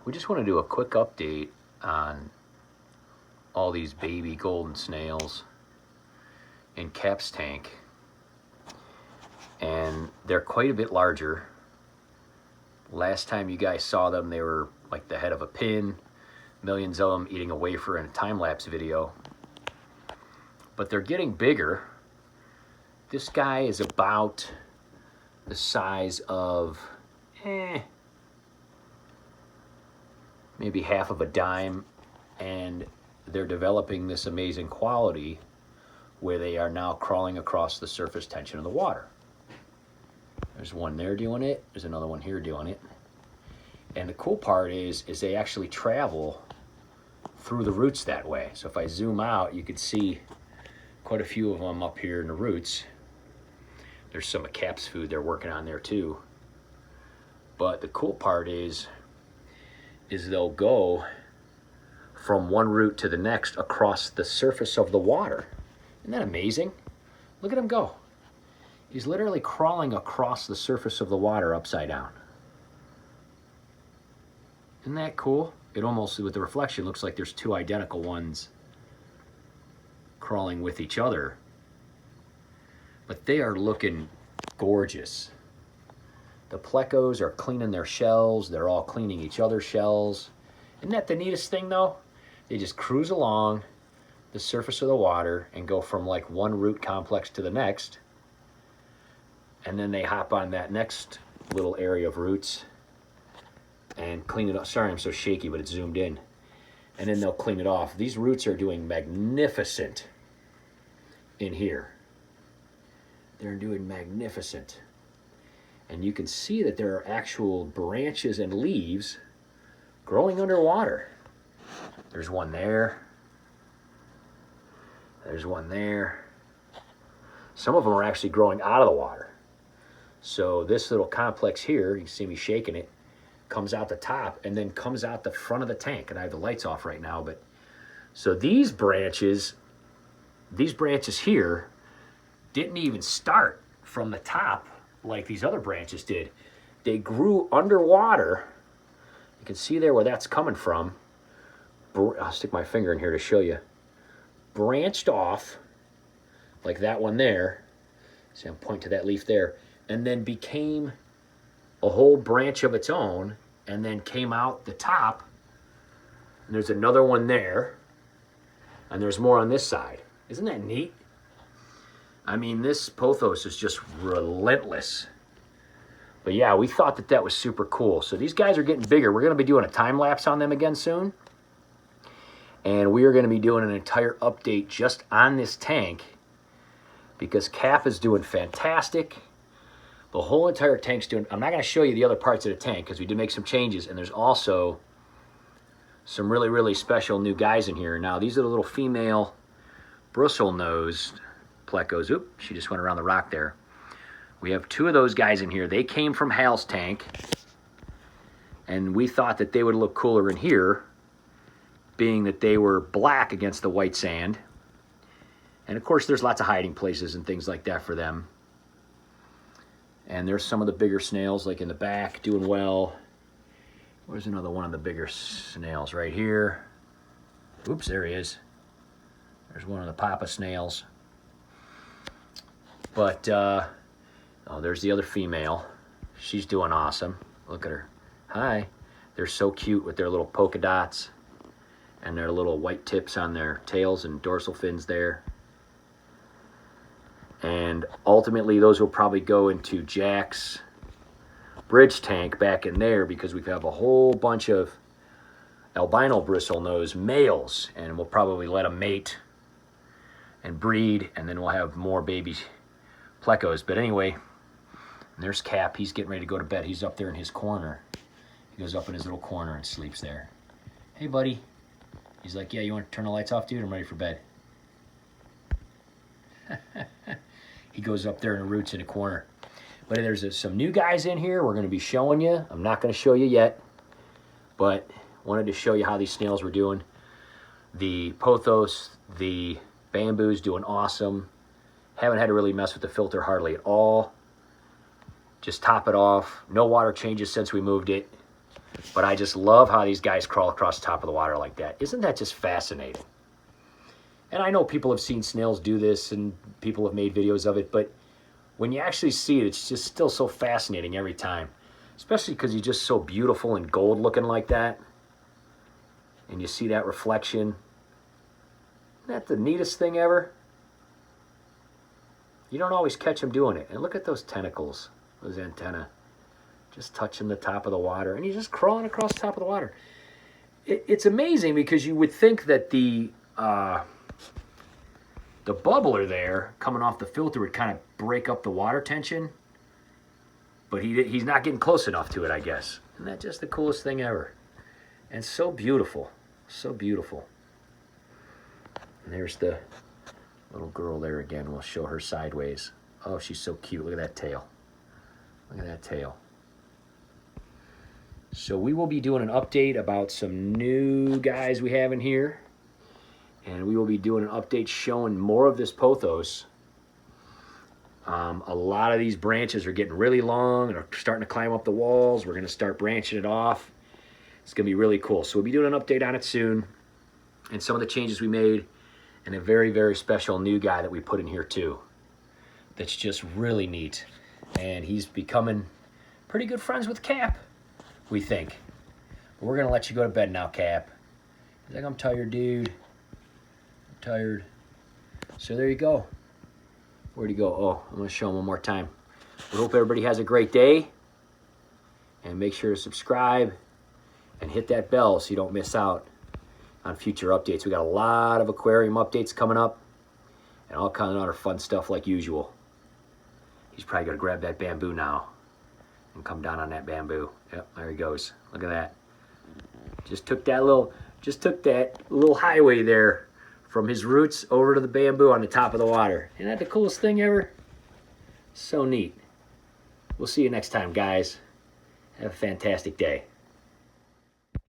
We just want to do a quick update on all these baby golden snails in Cap's tank. And they're quite a bit larger. Last time you guys saw them, they were like the head of a pin. Millions of them eating a wafer in a time-lapse video. But they're getting bigger. This guy is about the size of maybe half of a dime, and they're developing this amazing quality where they are now crawling across the surface tension of the water. There's one there doing it. There's another one here doing it. And the cool part is they actually travel through the roots that way. So if I zoom out, you can see quite a few of them up here in the roots. There's some of Cap's food they're working on there too. But the cool part is they'll go from one root to the next across the surface of the water. Isn't that amazing? Look at him go. He's literally crawling across the surface of the water upside down. Isn't that cool? It almost, with the reflection, looks like there's two identical ones crawling with each other. But they are looking gorgeous. The plecos are cleaning their shells. They're all cleaning each other's shells. Isn't that the neatest thing, though? They just cruise along the surface of the water and go from like one root complex to the next. And then they hop on that next little area of roots and clean it up. Sorry, I'm so shaky, but it's zoomed in. And then they'll clean it off. These roots are doing magnificent in here. They're doing magnificent. And you can see that there are actual branches and leaves growing underwater. There's one there. There's one there. Some of them are actually growing out of the water. So this little complex here, you can see me shaking it, comes out the top and then comes out the front of the tank. And I have the lights off right now, but so these branches here didn't even start from the top like these other branches did. They grew underwater. You can see there where that's coming from. I'll stick my finger in here to show you. Branched off like that one there. See, I'm pointing to that leaf there. And then became a whole branch of its own, and then came out the top. And there's another one there, and there's more on this side. Isn't that neat? I mean, this pothos is just relentless. But yeah, we thought that was super cool. So these guys are getting bigger. We're going to be doing a time lapse on them again soon. And we are going to be doing an entire update just on this tank because Cap is doing fantastic. The whole entire tank's doing... I'm not going to show you the other parts of the tank because we did make some changes, and there's also some really, really special new guys in here. Now, these are the little female bristle-nosed plecos. Oop, she just went around the rock there. We have two of those guys in here. They came from Hal's tank, and we thought that they would look cooler in here, being that they were black against the white sand. And, of course, there's lots of hiding places and things like that for them. And there's some of the bigger snails, like in the back, doing well. Where's another one of the bigger snails? Right here. Oops, there he is. There's one of the papa snails. But, oh, there's the other female. She's doing awesome. Look at her. Hi. They're so cute with their little polka dots and their little white tips on their tails and dorsal fins there. And ultimately, those will probably go into Jack's bridge tank back in there because we have a whole bunch of albino bristlenose males, and we'll probably let them mate and breed, and then we'll have more baby plecos. But anyway, there's Cap. He's getting ready to go to bed. He's up there in his corner. He goes up in his little corner and sleeps there. Hey, buddy. He's like, yeah, you want to turn the lights off, dude? I'm ready for bed. He goes up there in the roots in the corner. But there's some new guys in here we're going to be showing you. I'm not going to show you yet, but wanted to show you how these snails were doing. The pothos, the bamboo's doing awesome. Haven't had to really mess with the filter hardly at all. Just top it off. No water changes since we moved it. But I just love how these guys crawl across the top of the water like that. Isn't that just fascinating? And I know people have seen snails do this and people have made videos of it, but when you actually see it, it's just still so fascinating every time. Especially because he's just so beautiful and gold looking like that. And you see that reflection. Isn't that the neatest thing ever? You don't always catch him doing it. And look at those tentacles, those antennae. Just touching the top of the water. And he's just crawling across the top of the water. It's amazing because you would think that the bubbler there coming off the filter would kind of break up the water tension. But he's not getting close enough to it, I guess. Isn't that just the coolest thing ever? And so beautiful. So beautiful. And there's the little girl there again. We'll show her sideways. Oh, she's so cute. Look at that tail. Look at that tail. So we will be doing an update about some new guys we have in here. And we will be doing an update showing more of this pothos. A lot of these branches are getting really long and are starting to climb up the walls. We're going to start branching it off. It's going to be really cool. So we'll be doing an update on it soon. And some of the changes we made. And a very, very special new guy that we put in here too. That's just really neat. And he's becoming pretty good friends with Cap, we think. But we're going to let you go to bed now, Cap. He's like, I'm tired, dude. I'm tired. So there you go. Where'd he go? Oh, I'm going to show him one more time. We hope everybody has a great day. And make sure to subscribe and hit that bell so you don't miss out on future updates. We got a lot of aquarium updates coming up and all kinds of other fun stuff like usual. He's probably going to grab that bamboo now and come down on that bamboo. Yep, there he goes. Look at that. Just took that little highway there from his roots over to the bamboo on the top of the water. Isn't that the coolest thing ever? So neat. We'll see you next time, guys. Have a fantastic day.